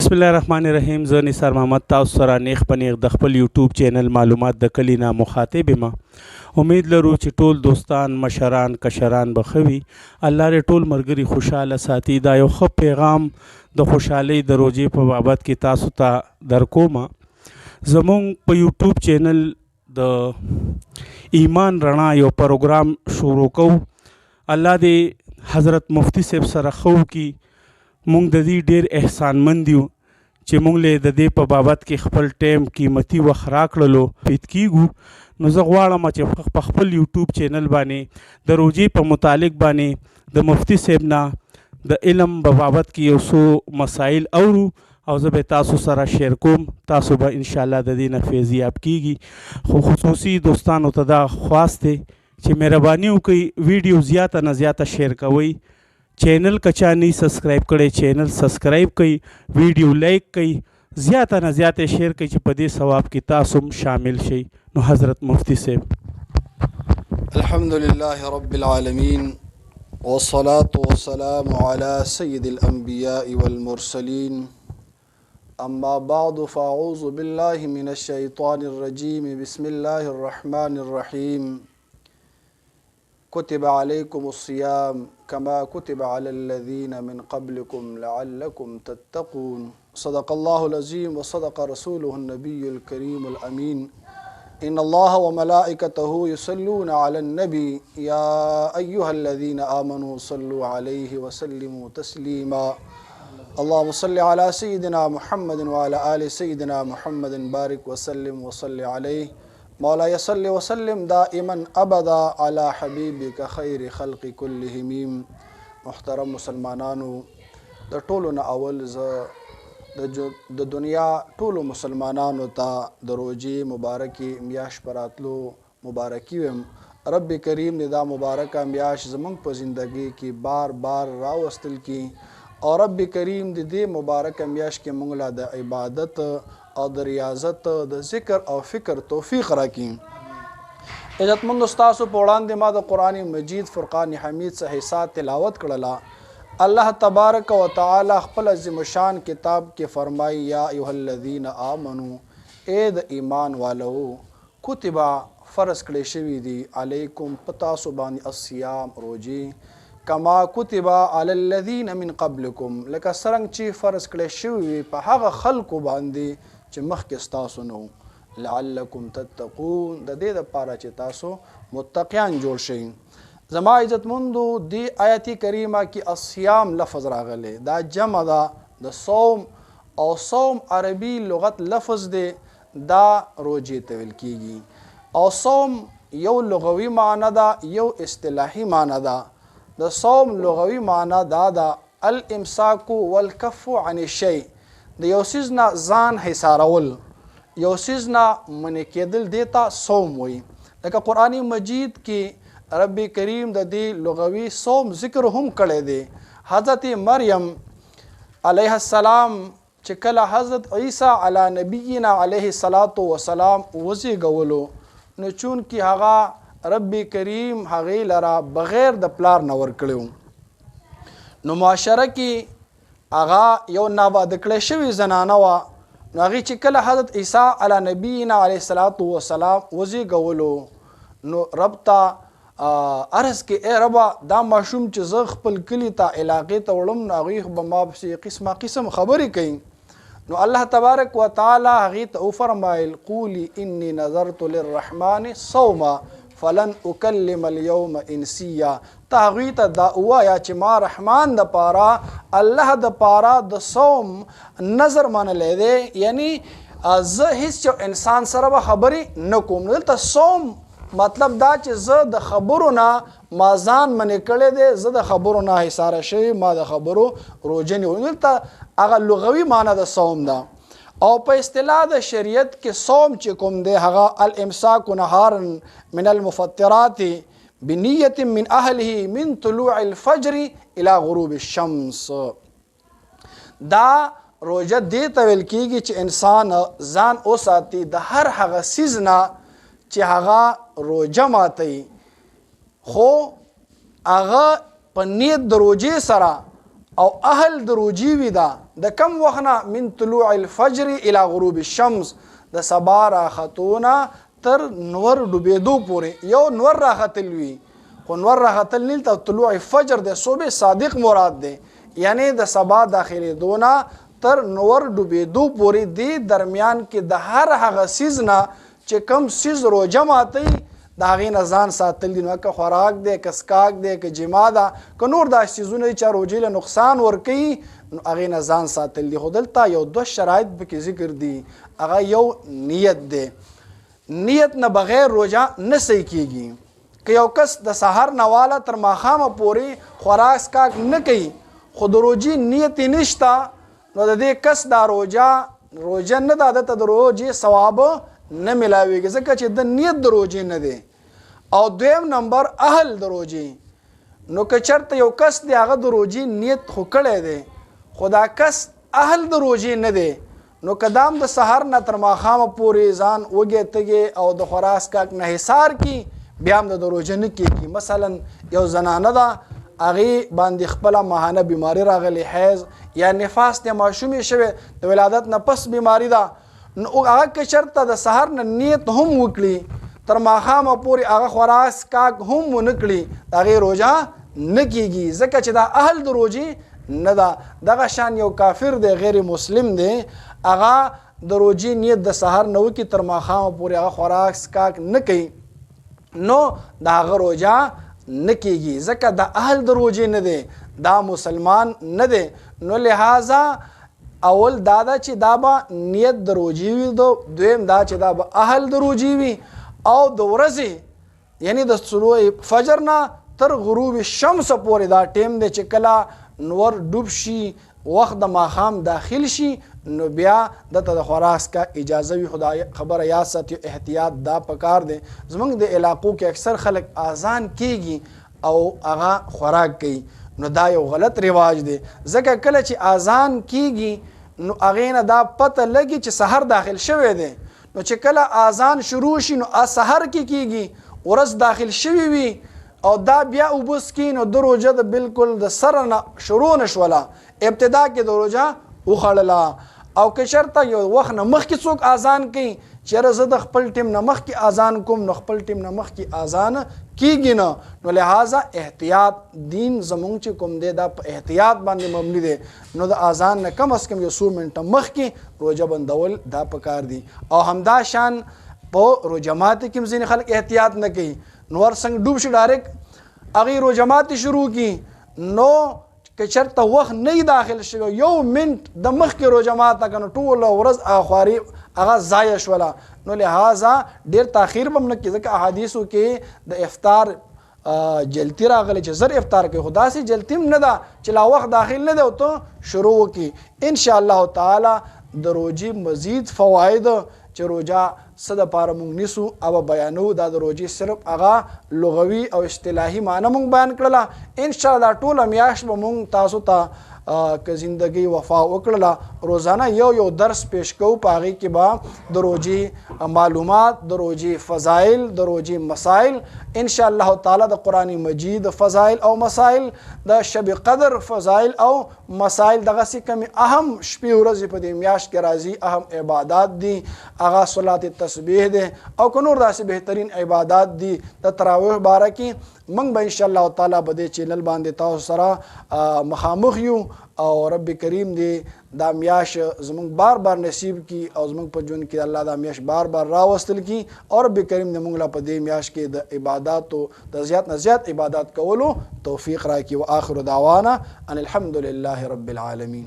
بسم الله الرحمن الرحیم. زه نثار محمد تاسو سره نیغ په نیغ د خپل یوټیوب چینل معلومات د کلي نه مخاطب یم. امید لرو چې ټول دوستان مشران کشران به ښه وي. الله دې ټول ملګري خوشحاله ساتي. دا یو ښه پیغام د خوشحالۍ د روژې په بابت کې تاسو ته درکوم. زمونږ په یوټیوب چینل د ایمان رڼا یو پروګرام شروع کوو. الله دې حضرت مفتی صاحب سره ښه وکړي. مونږ د دې ډېر احسانمند یو چې مونږ له د دې په بابت کې خپل ټایم قیمتي وخت راکړلو پید کیږو. نو زه غواړم چې په خپل یوټیوب چینل باندې د روژې په متعلق باندې د مفتی صاحب نه د علم په بابت کې یو څو مسایل اورو او زه به تاسو سره شیر کوم. تاسو به انشاءالله د دې نه فیضیاب کیږي. خو خصوصي دوستانو ته دا خواست دی چې مهرباني وکړئ ویډیو زیاته نه زیاته شیر کوئ. چینل کچا نہیں سبسکرائب کړئ چینل سبسکرائب کړئ. ویډیو لایک کړئ. زیاته نه زیاته شیر کړئ چې په دې ثواب کې تاسو هم شامل شئ. نو حضرت مفتی صاحب. الحمد لله رب العالمين والصلاة والسلام على سيد الأنبياء والمرسلين. أما بعد فأعوذ بالله من الشيطان الرجيم. بسم الله الرحمن الرحيم. كتب عليكم الصيام كما كتب على الذين من قبلكم لعلكم تتقون. صدق الله العظيم وصدق رسوله النبي الكريم الأمين. إن الله وملائكته يصلون على النبي يا أيها الذين آمنوا صلوا عليه وسلموا تسليما. اللهم صل على سيدنا محمد وعلى آل سيدنا محمد بارك وسلم وصل عليه. مولاي صل وسلم دائما ابدا على حبيبك خير خلق كلهم. محترم مسلمانانو، د ټولو نه اول زه د دنیا ټولو مسلمانانو ته د روژې مبارکي میاشت په راتلو مبارکي ویم. رب کریم دې دا مبارکه میاشت زموږ په زندګۍ کې بار بار راوستل کی او رب کریم دې مبارکه میاشت کې موږ له د عبادت او د ریاضت د ذکر او فکر توفیق راکړي. عزتمند استاسو په وړاندې ما د قرآن مجید فرقان حمید څخه حصہ تلاوت کړله. الله تبارک و تعالی خپل عظیم شان کتاب کې فرمایي یا ایها الذین آمنو، اے د ایمان والو، کتبا فرض کړی شوي دي علیکم پتاسو باندې الصیام روژې کما کتبا علی الذین من قبلکم، لکه څرنګه چې فرض کړی شوي په هغه خلکو باندې چې مخکې ستاسو نه وو. لعلکم تتقون، د دې دپاره چې تاسو متقیان جوړ شئ. زما عزتمندو دې آیت کریمه کې الصیام لفظ راغلی، دا جمع ده د صوم او صوم عربي لغت لفظ دی، دا روژې ته ویل کیږي. او صوم یو لغوي معنی ده یو اصطلاحي معنی ده. د صوم لغوي معنی دا ده الامساک والکف عن الشیء، د یو څیز نه ځان حصارول، یو څیز نه منع کېدل دیتا صوم وي. لکه قرآن مجید کې رب کریم د دې لغوي صوم ذکر هم کړی دی. حضرت مریم علیه السلام چې کله حضرت عیسی علی نبینا علیه الصلاۃ والسلام وزیږولو، نو چون کې هغه رب کریم هغې لره بغیر د پلار نه ورکړی، نو معاشره کې هغه یو ناباده کړی شوې زنانه وه. نو هغې چې کله حضرت عیسی علی نبینا علیه الصلاۃ والسلام وزیږولو، نو رب ته عرض کې ای ربه دا ماشوم چې زه خپل کلي ته علاقې ته وړم، نو هغوی به ما پسې قسمه قسم خبرې کوي. نو الله تبارک و تعالی هغې ته وفرمایل قولي انی نظرت للرحمن صوما فلن اکلم اليوم انسیا. ته هغوی ته دا ووایه چې ما رحمان د پاره الله د پاره د صوم نظر منلی دی، یعنی زه هیڅ یو انسان سره به خبرې نه کوم. دلته صوم مطلب دا چې زه د خبرو نه ما ځان منع کړی دی، زه د خبرو نه حصاره شوی، ما د خبرو روژه نیولې. دلته هغه لغوي معنی د صوم ده. او په اصطلاح د شریعت کې صوم چې کوم دی هغه الامساک نهارا من المفطرات بنیت من اهله من طلوع الفجر الى غروب الشمس. دا روژه دې ته ویل کېږي چې انسان ځان وساتي د هر هغه څیز نه چې هغه روژه ماتوي، خو هغه په نیت د روژې سره او اهل د روجي وي دا د کم وخت نه من طلوع الفجر الى غروب الشمس د سبا راختونه تر نور ډوبېدو پورې یو نور راختل وي خو نور راختل نیل ته طلوع فجر د صبح صادق مراد دی یعنی د سبا داخلېدو نه تر نور ډوبېدو پورې دې درمیان کې د هر هغه څیز نه چې کوم څیز روژه ماتوي د هغې نه ځان ساتل دي نو که خوراک دی که څښاک دی که جما ده که نور داسې څیزونه دي چې روژې له نقصان ورکوي نو هغې نه ځان ساتل دي خو دلته یو دوه شرایط پکې ذکر دي هغه یو نیت دی نیت نه بغیر روژه نه صحیح کېږي که یو کس د سحر نه واله تر ماښامه پورې خوراک څښاک نه کوي خو د روژې نیت یې نشته نو د دې کس دا روژه نه ده دته د روژې ثواب نه ملاویږي ځکه چې د نیت د روژې نه دی او دویم نمبر اهل د روژې نو که چېرته یو کس دی هغه د روژې نیت خو کړی دی خو دا کس اهل د روژې نه دی نو که دا هم د سحر نه تر ماښامه پورې ځان وږی تږی او د خوراک څښاک نه حصار کړي بیا هم د روژه نه کېږي مثلا یو زنانه ده هغې باندې خپله ماهانه بیماري راغلی حیض یا نفاس دی ماشومې شوې د ولادت نه پس بیماري ده نو هغه که چېرته د سحر نه نیت هم وکړي تر ماښامه پورې هغه خوراک څښاک هم ونه کړي د هغې روژه نه کېږي ځکه چې دا اهل د روژې نه ده دغه شان یو کافر دی غیر مسلم دی هغه د روژې نیت د سحر نه وکړي تر ماښامه پورې هغه خوراک څښاک نه کوي نو د هغه روژه نه کېږي ځکه د اهل د روژې نه دی دا مسلمان نه دی نو لہذا اول دا ده چې دا به نیت د روژې وي دویم دا چې دا به اهل د روژې وي او د ورځې یعنی د طلوع فجر نه تر غروب شمس پورې دا ټیم دی چې کله نور ډوب شي وخت د ماښام داخل شي نو بیا دته د خوراک څښاک اجازه وي خدای خبره یاد ساتي احتیاط دا پکار دی زموږ د علاقو کې اکثر خلک اذان کېږي او هغه خوراک کوي نو دا یو غلط رواج دی ځکه کله چې اذان کېږي نو هغې نه دا پته لګي چې سحر داخل شوی دی نو چې کله اذان شروع شي نو سحر کې کېږي ورځ داخل شوي وي او دا بیا اوبه څکي نو د روژه د بالکل د سره نه شروع نه شوله ابتدا کې د روژه وخوړله او که چېرته یو وخت نه مخکې څوک اذان کوي چېرې زه د خپل ټیم نه مخکې اذان کوم نو خپل ټیم نه مخکې اذان کېږي نه نو لہذا احتیاط دین زموږ چې کوم دی دا په احتیاط باندې مبني دی نو د اذان نه کم از کم یو څو منټه مخکې روژه بندول دا پکار دي او همدا شان په روژه ماتي کې ځینې خلک احتیاط نه کوي نو ورڅنګ ډوب شي ډایرکټ هغې روژه ماتي شروع کړي نو که چېرته وخت نه داخل شوی یو منټ د مخکې روژه ماته که نو ټوله ورځ هغه خواري هغه ضایع شوله نو لہذا ډېر تاخیر به هم نه کړي ځکه احادیثو کې د افطار جلتی راغلی چې زر افطار کوي خو داسې جلتي هم نه ده چې لا وخت داخل نه دی او ته شروع وکړي انشاءالله تعالی د روژې مزید فواید چې روژه څه دپاره موږ نیسو او بیانو دا د روژې صرف هغه لغوي او اصطلاحي معنی موږ بیان کړله انشاءالله دا ټوله میاشت به موږ تاسو ته که زندگی وفا وکړله روزانه یو درس پیش کوو په هغې کې به د روژې معلومات د روژې فضایل د روژې مسایل انشاءالله تعالی د قرآن مجید فضایل او مسایل د شب قدر فضایل او مسایل دغسې کمې اهم شپې ورځې په دې میاشت کې راځي اهم عبادات دي هغه صلات تسبیح دی او که نور داسې بهترین عبادات دي د تراویح باره کې موږ به انشاءالله تعالی په دې چینل باندې تاسو سره مخامخ یو او رب کریم دې دا میاشت زموږ بار بار نصیب کی او زموږ په ژوند کې الله دا میاشت بار بار راوستل کی او رب کریم دې موږ له په دې میاشت کې د عباداتو د زیات نه زیات عبادات کولو توفیق راکړي. واخر دعوانا ان الحمد لله رب العالمین.